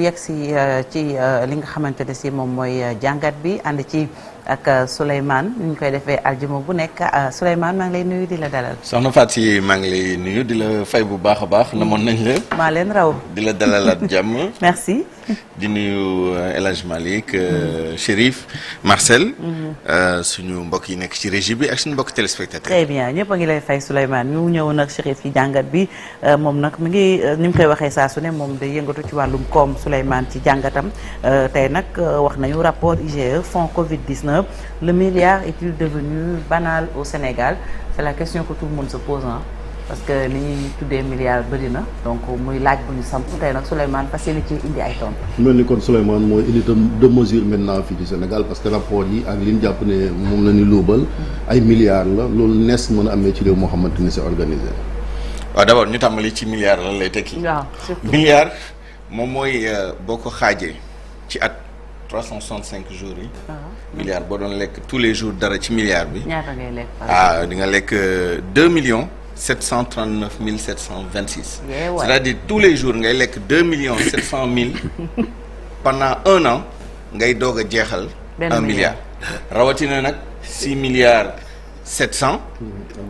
yegg si ci li nga xamante ne si moom mooy jàngat bi ànd ci ak Souleymane ni ñu koy defee aljuma bu nekk Souleymane maa ngi lay nuyu di la dalal. soxna Fatou si maa ngi lay nuyu di la fay bu baax a baax namoon nañ la. maa leen raw. di la dalalaat jàmm. merci. di nuyu El Hadj Malick Chérif Marcel. suñu mbokk yi nekk ci régie bi ak suñu mbokk téléspectateur. très bien ñëpp a ngi lay fay Souleymane ñu ñëw nag Chérif ci jàngat bi moom nag mi ngi ni mu koy waxee saa su ne moom day yëngatu ci wàllum koom Souleymane ci jàngatam tey nag wax nañu rapport IGE fonds Covid 19 le milliard est-il devenu banal au Sénégal c'est la question que tout le monde se pose parce que ni ñuy tuddee milliard bëri na donc muy laaj bu ñu samp tey nag Souleymane fas yéene ci indi ay tontu. mel ni kon Souleymane mooy unité de mesure maintenant fii ci Sénégal parce que rapport yi ak li ñu jàpp ne moom la ñu luubal ay milliards la loolu nees mën a amee ci réew moo xamante ni c'est organisé. waaw d'abord ñu tàmbali ci milliard lan lay tekki. waaw surtout milliard moom mooy boo ko xaajee ci at 365 jours yi. milliard boo doon lekk tous les jours dara ci milliard bi. ñaata ngay lekk. di nga lekk 2 739 726. C'est-à-dire tous les jours ngay lekk 2 700 000 pendant un an ngay doog a jeexal. 1 milliard rawatina nag 6 milliards 700.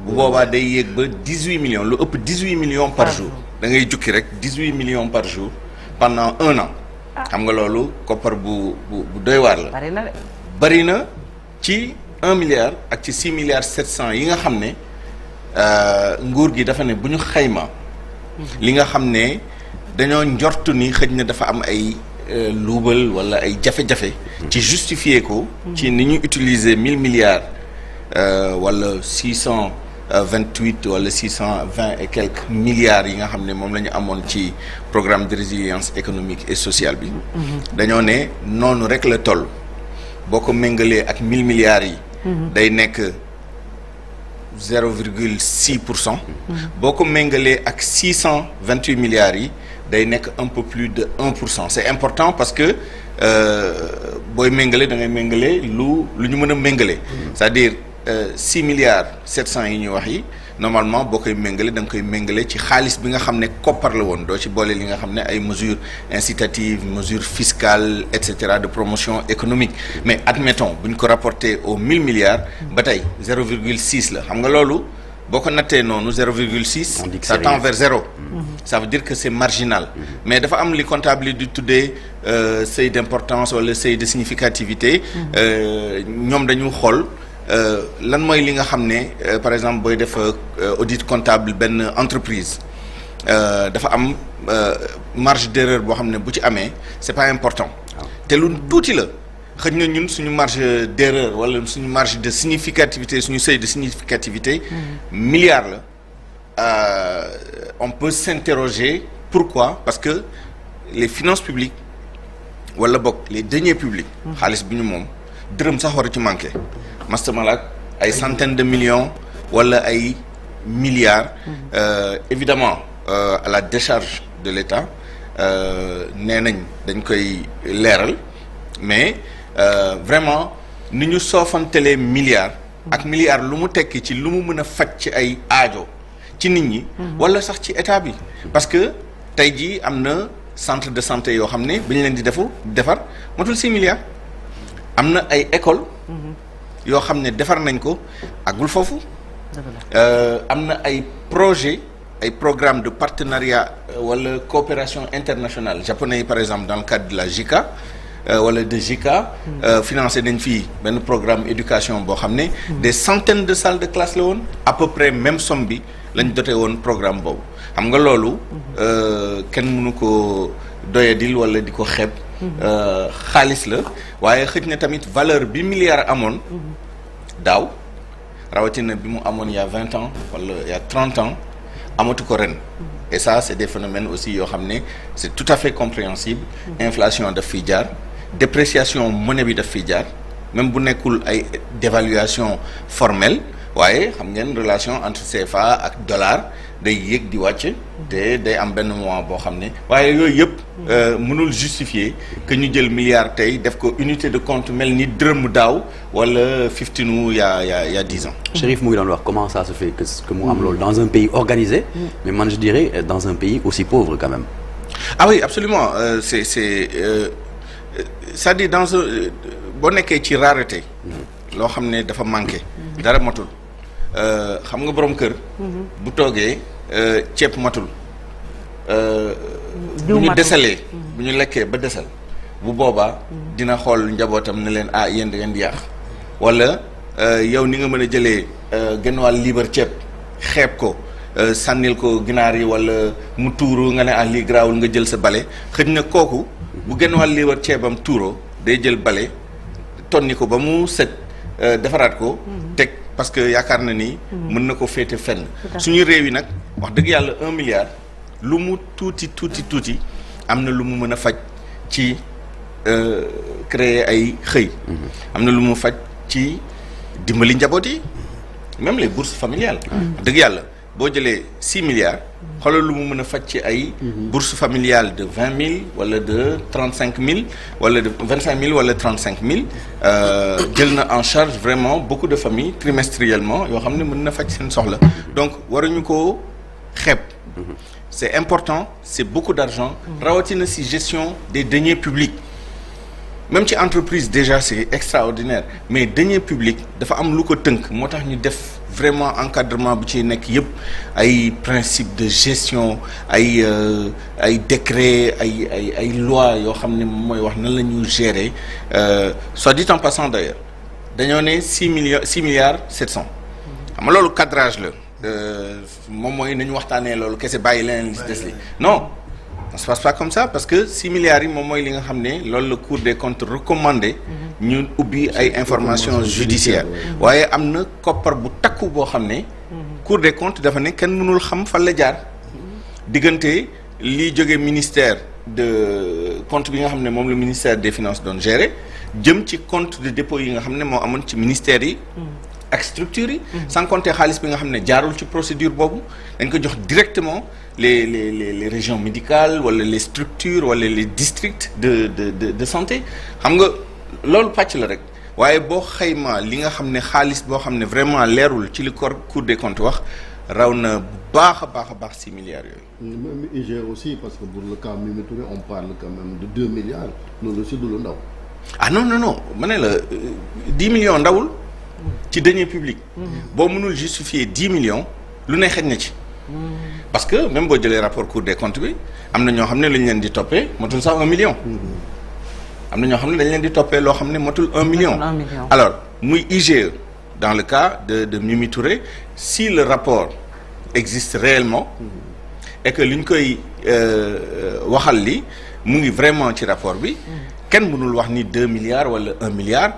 bu boobaa day yéeg ba 18 millions lu ëpp 18 millions par jour. da ngay jukki rek 18 millions par jour pendant un an. xam nga loolu koppar bu doy waar la. bari na de. bari na ci 1 milliard ak ci 6 milliards 700 yi nga xam ne nguur gi dafa ne bu ñu xayma. li nga xam ne dañoo njortu ni xëj na dafa am ay luubal wala ay jafe-jafe. ci justifier ko. ci ni ñu utiliser 1000 milliards wala 628 wala 620 et quelques milliards yi nga xam ne moom la ñu amoon ci programme de résilience économique et sociale bi. dañoo ne noonu rek la toll boo ko méngalee ak 1000 milliards yi. day nekk 0,6%. boo ko méngalee ak 628 milliards yi day nekk un peu plus de 1%. c'est important parce que booy méngale da ngay méngale lu ñu mën a méngale. c'est-à-dire 6 milliards 700 yi ñuy wax yi normalement boo koy méngale da nga koy méngale ci xaalis bi nga xam ne koppar la woon doo ci boole li nga xam ne ay mesures incitatives mesures fiscales et cetera de promotion économique mais admettons bu ñu ko rapporté aux 1000 milliards ba tey 0,6 la xam nga loolu boo ko nattee noonu 0,6 ça tend vers 0 ça veut dire que c'est marginal mais dafa am li comptable yi di tuddee seuil d'importance wala seuil de significativité ñoom dañu xool lan mooy li nga xam ne par exemple booy def audit comptable benn entreprise dafa am marge d'erreur boo xam ne bu ci amee c'est pas important te lu tuuti la xëj na ñun suñu marge d'erreur wala suñu marge de significativité suñu seuil de significativité milliard la on peut s'interroger pourquoi parce que les finances publiques wala bokk les deniers publics xaalis bi ñu moom dërëm sax war a ci manqué mastamalaak ay centaines de millions wala ay milliards évidemment à la décharge de l'État nee nañ dañ koy leeral mais vraiment ni ñu soofantelee milliards ak milliards lu mu tekki ci lu mu mën a faj ci ay aajo ci nit ñi wala sax ci état bi parce que tey jii am na centre de santé yoo xam ne bi ñu leen di defar motul 6 milliards am na ay école yoo xam ne defar nañ ko àggul foofu am na ay projet ay programme de partenariat wala coopération internationale japonais yi par exemple dans le cadre de la JICA wala de JICA financé nañ fii benn programme éducation boo xam ne des centaines de salles de classe la woon à peu près même somme bi lañ doté woon programme boobu xam nga loolu kenn mënu ko doyadil wala di ko xeeb xaalis la waaye xëj na tamit valeur bi milliard amoon daaw rawatina bi mu amoon il y a 20 ans wala il y a 30 ans amatu ko ren et ça c'est des phénomènes aussi yoo xam ne c'est tout à fait compréhensible inflation daf fiy jaar dépréciation monnaie bi daf fiy jaar même bu nekkul ay dévaluation formelle waaye xam ngeen relation entre CFA ak dollar day yéeg di wàcc te day am benn moment boo xam ne waaye yooyu yëpp mënul justifier que ñu jël milliard tey def ko unité de compte mel ni dërëm daaw wala 15 y a 10 ans. Chérif mu ngi doon wax comment ça se fait que mu am loolu dans un pays organisé mais man je dirais dans un pays aussi pauvre quand même. ah oui absolument c'est-à-dire dans boo nekkee ci rareté loo xam ne dafa manqué dara matul xam nga borom kër bu toogee ceeb matul bu ñu desalee bu ñu lekkee ba desal bu boobaa dina xool njabootam ne leen yéen da ngeen di yàq wala yow ni nga mën a jëlee genn wàll liibar ceeb xeeb ko sànnil ko ginaar yi wala mu tuuru nga ne lii garaawul nga jël sa bale xëj na kooku bu genn wàll liibar ceebam tuuroo day jël bale tonni ko ba mu set defaraat ko teg parce que yaakaar na ni mën na ko féete fenn suñu réew yi nag wax dëgg yàlla 1 milliard lu mu tuuti am na lu mu mën a faj ci créer ay xëy am na lu mu faj ci dimbali njaboot yi même les bourses familiales wax dëgg yàlla boo jëlee 6 milliards xoolal lu mu mën a faj ci ay bourse familiale de 20 000 wala de 35 000 wala de 25 000 wala 35 000 jël na en charge vraiment beaucoup de familles trimestriellement yoo xam ne mën na faj seen soxla donc waruñu ko xeeb c'est important c'est beaucoup d'argent rawatina si gestion des deniers publics même ci entreprise déjà c'est extraordinaire mais deniers publics dafa am lu ko tënk moo tax ñu def vraiment encadrement bu ci nekk yëpp ay principe de gestion ay décret ay loi yoo xam ne mooy wax nan la ñu gérer soit dit en passant d'ailleurs dañoo ne 6 milliards 700 xam nga loolu cadrage la moom mooy nañu waxtaanee loolu kese bàyyi leneen li si des li non ça se passe pas comme ça parce que 6 milliards yi moom mooy li nga xam ne loolu la Cour des comptes recommandé ñu ubbi ay informations judiciaires waaye am na koppar bu takku boo xam ne Cour des comptes dafa ne kenn mënul xam fan la jaar diggante liy jóge ministère de compte bi nga xam ne moom le ministère des finances doon gérer jëm ci compte de dépôt yi nga xam ne moo amoon ci ministères yi ak structures yi sans compter xaalis bi nga xam ne jaarul ci procédure boobu dañ ko jox directement les régions médicales wala les structures wala les districts de santé xam nga loolu pàcc la rek waaye boo xayma li nga xam ne xaalis boo xam ne vraiment leerul ci li Cour des comptes wax raw na bu baax a baax 6 milliards yooyu. même IG aussi parce que pour le cas Mimi Touré on parle quand même de 2 milliards loolu aussi du lu ndaw. non ma ne la 10 millions ndawul ci deniers publics boo mënul justifier 10 millions lu ne xëj na ci. parce que même boo jëlee rapport Cour des comptes bi am na ñoo xam ne lu ñu leen di toppee motul sax 1 million. am na ñoo xam ne dañ leen di toppee loo xam ne motul 1 million. alors muy IGE dans le cas de Mimi Touré si le rapport existe réellement et que li ñu koy waxal li mu ngi vraiment ci rapport bi kenn mënul wax ni 2 milliards wala 1 milliard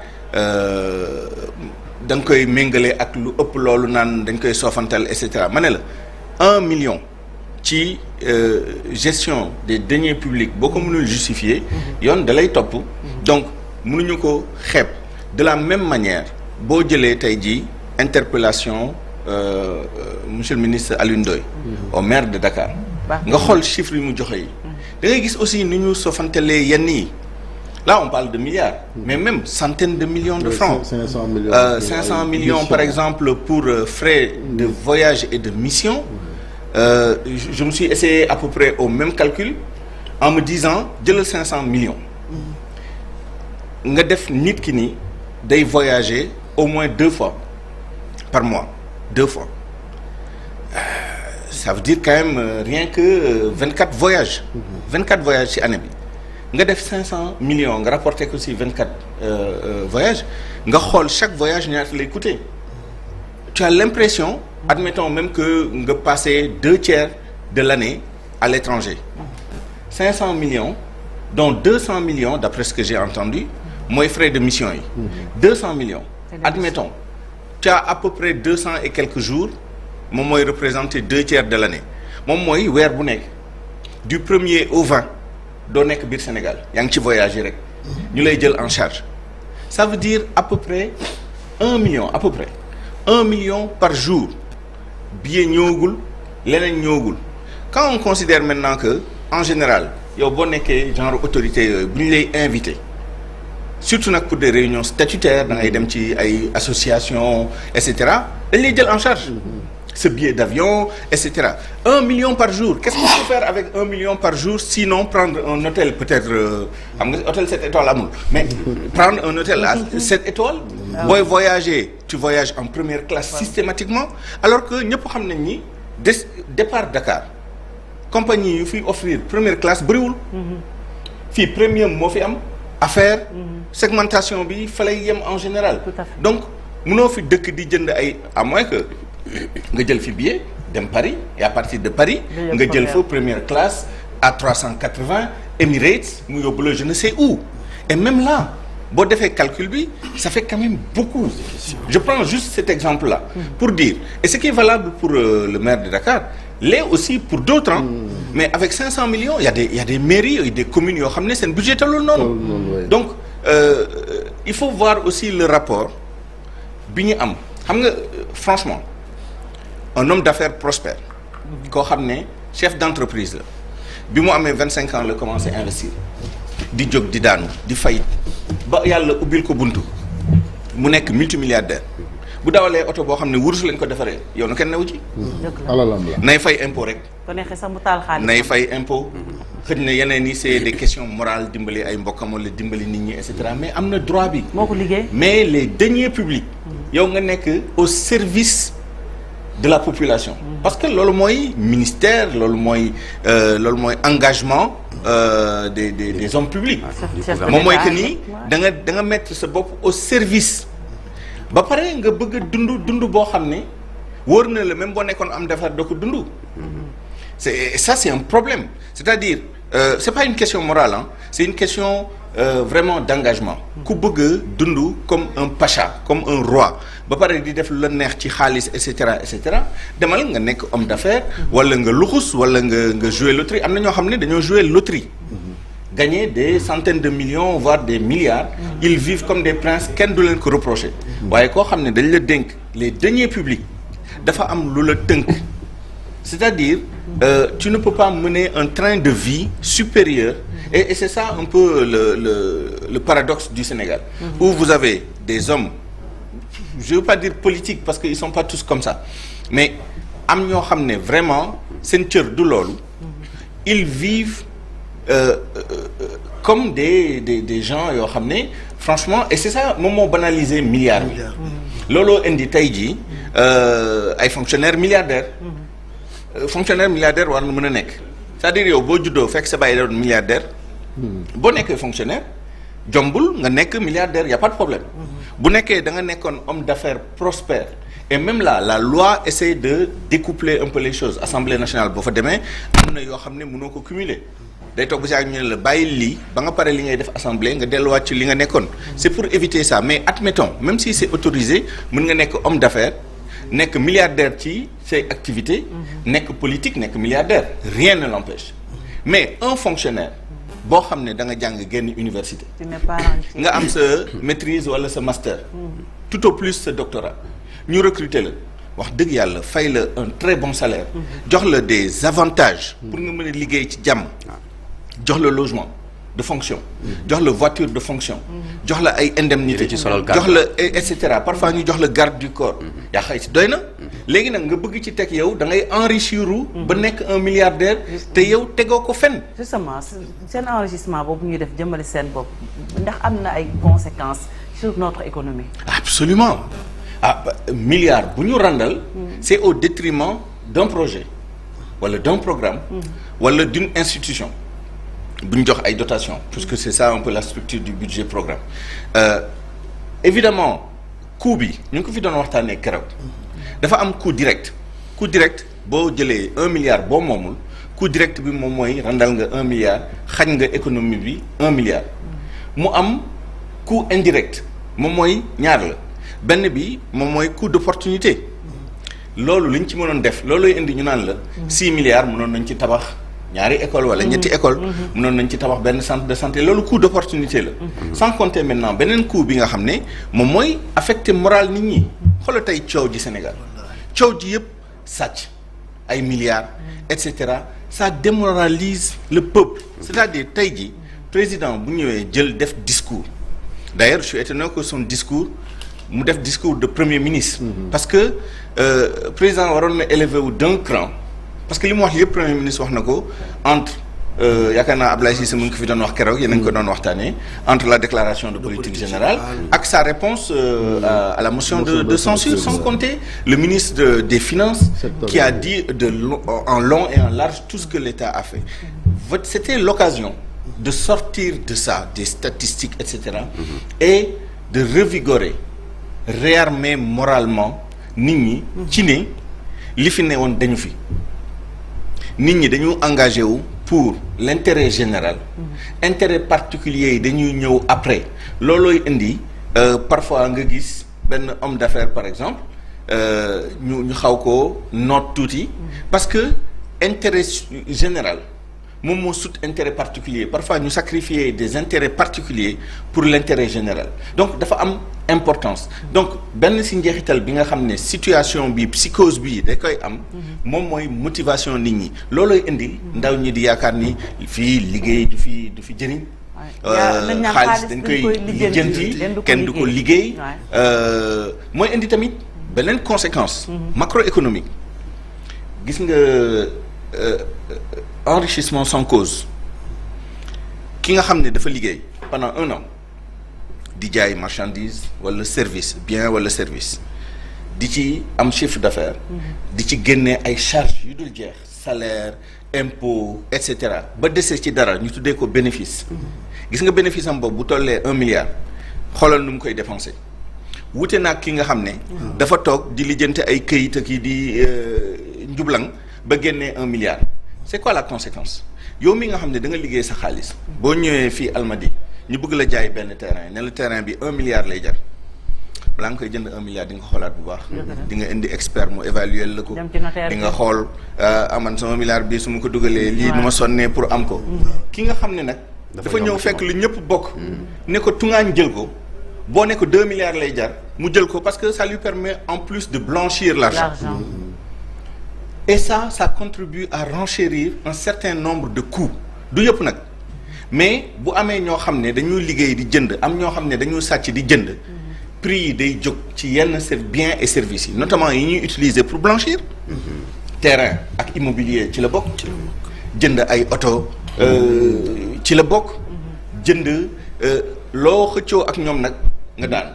da nga koy méngale ak lu ëpp loolu naan dañ koy soofantal et cetera ma ne la 1 million ci gestion des deniers publics boo ko mënul justifier yoon da lay topp donc mënuñu ko xeeb de la même manière boo jëlee tey jii interpellation monsieur le ministre Alioune Ndoye au maire de Dakar nga xool chiffres yi mu joxe yi da ngay gis aussi ni ñu soofantelee yenn yi là on parle de milliards mais même centaines de millions de francs 500 millions 500 millions par exemple pour frais de voyage et de mission je me suis essayé à peu près au même calcul en me disant jëlal 500 millions nga def nit ki ni day voyager au moins 2 fois par mois 2 fois ça veut dire quand même rien que 24 voyages 24 voyages ci année bi nga def 500 millions nga rapporté ko ci 24 voyages nga xool chaque voyage ñaata lay coûter tu as l'impression admettons même que nga passer 2/3 de l'année à l'étranger 500 millions dont 200 millions d'après ce que j'ai entendu mooy frais de mission yi 200 millions admettons tu as à peu près 200 et quelques jours moom mooy représenter 2/3 de l'année moom mooy weer bu nekk du 1er au 20 doo nekk biir Sénégal yaa ngi ci voyage yi rek ñu lay jël en charge ça veut dire à peu près 1 million à peu près 1 million par jour billet ñëwagul leneen ñëwagul quand on considère maintenant que en général yow boo nekkee genre autorité yooyu bu ñu lay invité surtout nag pour des réunions statutaires da ngay dem ci ay associations et cetera dañ lay jël en charge ce billet d'avion et cetera 1 million par jour qu'est-ce qu'on peut faire avec 1 million par jour sinon prendre un hôtel peut-être xam nga hôtel 7 étoiles amul mais prendre un hôtel à 7 étoiles booy voyager tu voyages en première classe systématiquement alors que ñëpp xam nañ ni départ Dakar compagnie yu fi offrir première classe bëriwul fii premium moo fi am affaire segmentation bi fa lay yem en général donc mënoo fi dëkk di jënd ay à moins que nga jël fi billet dem Paris et à partir de Paris nga jël fa première classe à 380 Emirates mu yóbbu la je ne sais où et même là boo defee calcul bi ça fait quand même beaucoup je prends juste cet exemple là pour dire et ce qui est valable pour le maire de Dakar l'est aussi pour d'autres mais avec 500 millions il y a des mairies et des communes yoo xam ne seen budget talul noonu donc il faut voir aussi le rapport bi ñu am xam nga franchement un homme d'affaires prospère koo xam ne chef d'entreprise la bi mu amee 25 ans la commencé investir di jóg di daanu di fay ba yàlla ubbil ko buntu mu nekk multimilliardaire bu dawalee oto boo xam ne wurus lañ ko defaree yow na kenn newu ci alalam la nay fay impôt rek ko neexee sax mu taal xaalis nay fay impôt xëj na yeneen yi c'est des questions morales dimbali ay mbokkam wala dimbali nit ñi et cetera mais am na droit bi moo ko liggéey mais les deniers publics yow nga nekk au service de la population parce que loolu mooy ministère loolu mooy engagement des hommes publics moom mooy que nii da nga mettre sa bopp au service ba pare nga bëgg a dund boo xam ne wóor na la même boo nekkoon am defar doo ko dund c'est un problème c'est-à-dire c'est pas une question morale c'est une question vraiment d'engagement ku bëgg a dund comme un pacha comme un roi ba pare di def lu la neex ci xaalis et cetera demal nga nekk homme d'affaires wala nga luxus wala nga jouer loterie am na ñoo xam ne dañoo jouer loterie gagner des centaines de millions voire des milliards ils vivent comme des princes kenn du leen ko reprocher waaye koo xam ne dañ la dénk les deniers publics dafa am lu la tënk c'est-à-dire tu ne peux pas mener un train de vie supérieur et c'est ça un peu le paradoxe du Sénégal où vous avez des hommes je veux pas dire politiques parce que ils sont pas tous comme ça mais am ñoo xam ne vraiment seen cër du loolu ils vivent comme des gens yoo xam ne franchement et c'est ça moom moo banaliser milliards bi looloo indi tey jii ay fonctionnaires milliardaires fonctionnaire milliardaire war na mën a nekk c'est-à-dire yow boo juddoo fekk sa baay doon milliardaire boo nekkee fonctionnaire jombul nga nekk milliardaire y a pas de problème bu nekkee da nga nekkoon homme d'affaires prospère et même là la loi essaie de découpler un peu les choses Assemblée nationale boo fa demee am na yoo xam ne mënoo ko cumuler day toog ba si ak ñu ne la bàyyi lii ba nga pare li ngay def assemblée nga delluwaat ci li nga nekkoon c'est pour éviter ça mais admettons même si c'est autorisé mën nga nekk homme d'affaires nekk milliardaire ci say activités nekk politique nekk milliardaire rien ne l'empêche mais un fonctionnaire boo xam ne da nga jàng génn université nga am sa maîtrise wala sa master tout au plus sa doctorat ñu recruter la wax dëgg yàlla fay la un très bon salaire jox la des avantages pour nga mën a liggéey ci jàmm jox la logement de fonction jox la voiture de fonction jox la ay indemnité jox la et cetera parfois ñu jox la garde du corps yaa xëy si doy na léegi nag nga bëgg ci teg yow da ngay enrichir ba nekk un milliardaire te yow tegoo ko fenn justement seen enrichissement boobu ñuy def jëmale seen bopp ndax am na ay conséquences sur notre économie absolument milliard bu ñu randal c'est au détriment d'un projet wala d'un programme wala d'une institution bu ñu jox ay dotations parce que c'est ça un peu la structure du budget programme évidemment coût bi ñu ngi ko fi doon waxtaanee keroog dafa am coût direct boo jëlee 1 milliard boo moomul coût direct bi moom mooy randal nga 1 milliard xañ nga économie bi 1 milliard mu am coût indirect moom mooy ñaar la benn bi moom mooy coût d'opportunité loolu li ñu ci mënoon def loolooy indi ñu naan la 6 milliards mënoon nañ ci tabax ñaari école wala ñetti école mënoon nañ ci tabax benn centre de santé loolu coût d'opportunité la sans compter maintenant beneen coût bi nga xam ne moom mooy affecté moral nit ñi xoolal tey coow ji Sénégal coow ji yëpp sàcc ay milliards et cetera ça démoralise le peuple c'est-à-dire tey ji président bu ñëwee jël def discours d'ailleurs je suis étonné que son discours mu def discours de premier ministre. parce que président waroon na élevé wu d'un cran parce que li mu wax yëpp premier ministre wax na ko entre yaakaar naa Abdoulaye Cissé mu ngi ko fi doon wax keroog yéen a ngi ko doon waxtaanee entre la déclaration de politique générale ak sa réponse à la motion de censure sans compter le ministre des Finances qui a dit en long et en large tout ce que l'État a fait. C'était l'occasion de sortir de ça des statistiques etc. et de revigorer réarmer moralement nit ñi ci ne li fi ne woon dañu fi nit ñi dañu engagé wu pour l'intérêt général intérêt particulier yi dañuy ñëw après loolooy indi parfois nga gis benn homme d'affaires par exemple ñu xaw ko noot tuuti parce que intérêt général moom moo sut intérêt particulier parfois ñu sacrifier des intérêts particuliers pour l'intérêt général donc dafa am importance donc benn ci njeexital bi nga xam ne situation bi psychose bi da koy am moom mooy motivation nit ñi loolooy indi ndaw ñi di yaakaar ni fii liggéey du fi jëriñ xaalis dañ koy lijjanti kenn du ko liggéey mooy indi tamit beneen conséquence macroéconomique gis nga enrichissement sans cause ki nga xam ne dafa liggéey pendant 1 an di jaay marchandise wala service bien wala service di ci am chiffre d'affaires di ci génne ay charges yu dul jeex salaire impôt et cetera ba dese ci dara ñu tuddee ko bénéfice gis nga bénéfice am boobu bu tollee 1 milliard xoolal nu mu koy dépenser wute naag ki nga xam ne dafa toog di lijjante ay këyit ak yi di njublang ba génnee 1 milliard c'est quoi la conséquence yow mi nga xam ne da nga liggéey sa xaalis boo ñëwee fii Almadies ñu bëgg la jaay benn terrain ne la terrain bi 1 milliard lay jar balaa nga koy jënd 1 milliard di nga xoolaat bu baax di nga indi expert mu évaluer la ko di nga xool aman sama milliard bi su ma ko dugalee lii nu ma sonnee pour am ko ki nga xam ne nag dafa ñëw fekk lu ñëpp bokk ne ko tungaañ jël ko boo ne ko 2 milliards lay jar mu jël ko parce que ça lui permet en plus de blanchir l'argent. Et ça contribue à renchérir un certain nombre de coûts du yëpp nag mais bu amee ñoo xam ne dañuy liggéey di jënd am ñoo xam ne dañuy sàcc di jënd prix yi day jóg ci yenn biens et services yi notamment yi ñuy utiliser pour blanchir terrain ak immobilier ci la bokk jënd ay oto ci la bokk jënd loo xëccoo ak ñoom nag nga daan.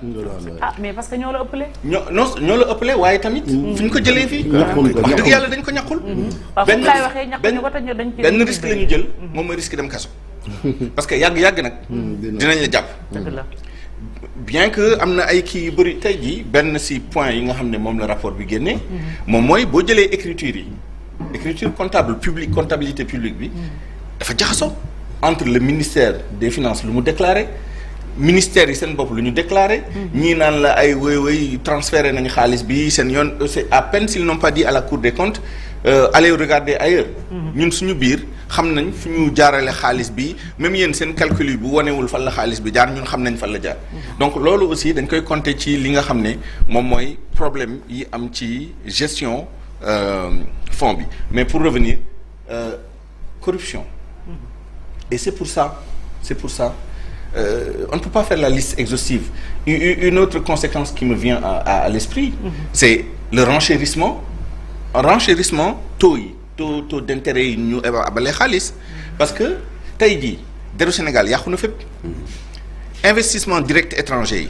mais parce que ñoo la ëppale. ñoo la ëppale waaye tamit. fu ñu ko jëlee fii. wax dëgg yàlla dañ ko ñàkkul. benn risque la ñu jël. moom mooy risque dem kaso. parce que yàgg nag. dinañ la jàpp. dëgg la. bien que am na ay kii yu bëri tey jii benn ci point yi nga xam ne moom la rapport bi génnee. moom mooy boo jëlee écriture yi. écriture comptabilité publique bi. dafa jaxasoo entre le ministère des finances lu mu déclaré. ministère yi seen bopp lu ñu déclaré. ñii naan la ay woy transféré nañu xaalis bi seen yoon c'est à peine s'ils n'ont pas dit à la Cour des comptes allez regarder ailleurs. ñun suñu biir xam nañ fu ñu jaarale xaalis bi même yéen seen calcul yi bu wanewul fan la xaalis bi jaar ñun xam nañ fan la jaar. donc loolu aussi dañ koy compter ci li nga xam ne moom mooy problème yi am ci gestion fonds bi mais pour revenir corruption. et c'est pour ça. On ne peut pas faire la liste exhaustive. Une autre conséquence qui me vient à l'esprit, c'est le renchérissement taux d'intérêt yi ñu abalee xaalis parce que tey jii deru Sénégal yàqu na fépp investissement direct étranger yi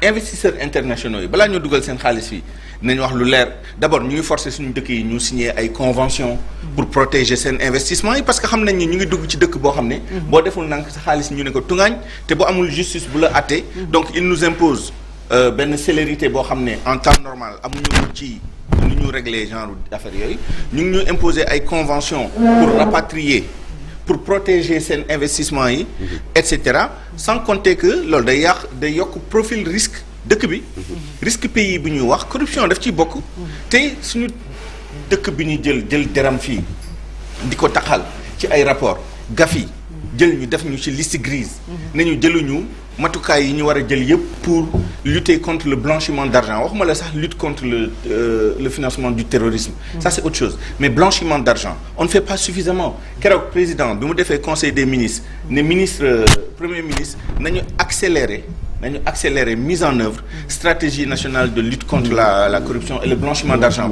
investisseurs internationaux yi balaa ñoo dugal seen xaalis fii dinañ wax lu leer d'abord ñu ngi forcer suñu dëkk yi ñu signer ay conventions pour protéger seen investissement yi parce que xam nañ ni ñu ngi dugg ci dëkk boo xam ne boo deful nank sa xaalis ñu ne ko tungaañ te bu amul justice bu la àtte donc il nous impose benn célérité boo xam ne en temps normal amuñu ci nu ñu régler genre affaire yooyu ñu ngi ñu imposer ay conventions pour rapatrier pour protéger seen investissement yi et cetera sans compter que loolu day yokk profil risque dëkk bi risque pays bi ñuy wax corruption daf ciy bokk te suñu dëkk bi ñu jël deram fii di ko taxal ci ay rapport gafi jël ñu def ñu ci liste grise nañu jëluñu matukaay yi ñu war a jël yëpp pour lutter contre le blanchiment d'argent waxuma la sax lutte contre le financement du terrorisme ça c'est autre chose mais blanchiment d'argent on ne fait pas suffisamment keroog président bi mu defee conseil des ministres ne premier ministre nañu accélérer nañu accélérer mise en œuvre stratégie nationale de lutte contre la corruption et le blanchiment d'argent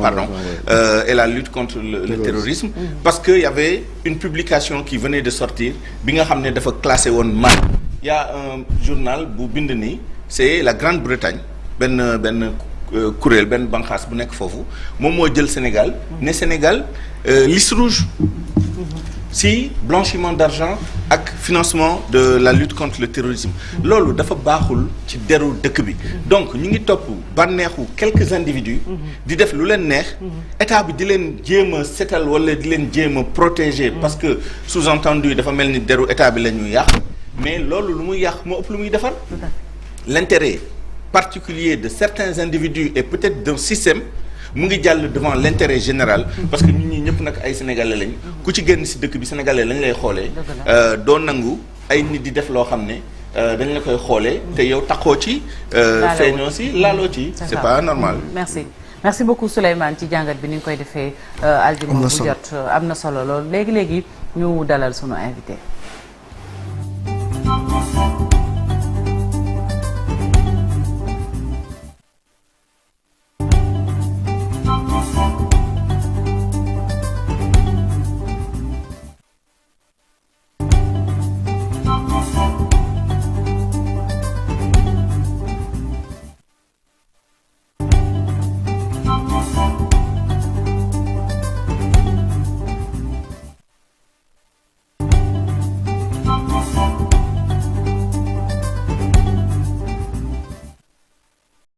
et la lutte contre le terrorisme parce que y avait une publication qui venait de sortir bi nga xam ne dafa classé woon mal. Il y a un journal bu bind nii c'est la Grande-Bretagne benn kuréel benn banqaas bu nekk foofu moom moo jël Sénégal ne Sénégal liste rouge si blanchiment d'argent ak financement de la lutte contre le terrorisme loolu dafa baaxul ci deru dëkk bi donc ñu ngi topp bànneexu quelques individus di def lu leen neex état bi di leen jéem a setal wala di leen jéem a protéger parce que sous-entendu dafa mel ni deru état bi la ñuy yàq mais loolu lu muy yàq moo ëpp lu muy defar l'intérêt particulier de certains individus et peut-être d'un système mu ngi jàll devant l'intérêt général parce que ñun ñi ñëpp nag ay sénégalais lañ ku ci génn ci dëkk bi sénégalais lañ lay xoolee doo nangu ay nit di def loo xam ne dañ la koy xoolee te yow taxoo ci feeñoo ci laaloo ci c'est pas normal. merci beaucoup Souleymane ci jàngat bi ni nga koy defee aljuma bu jot am na solo lool léegi ñu dalal sunu invité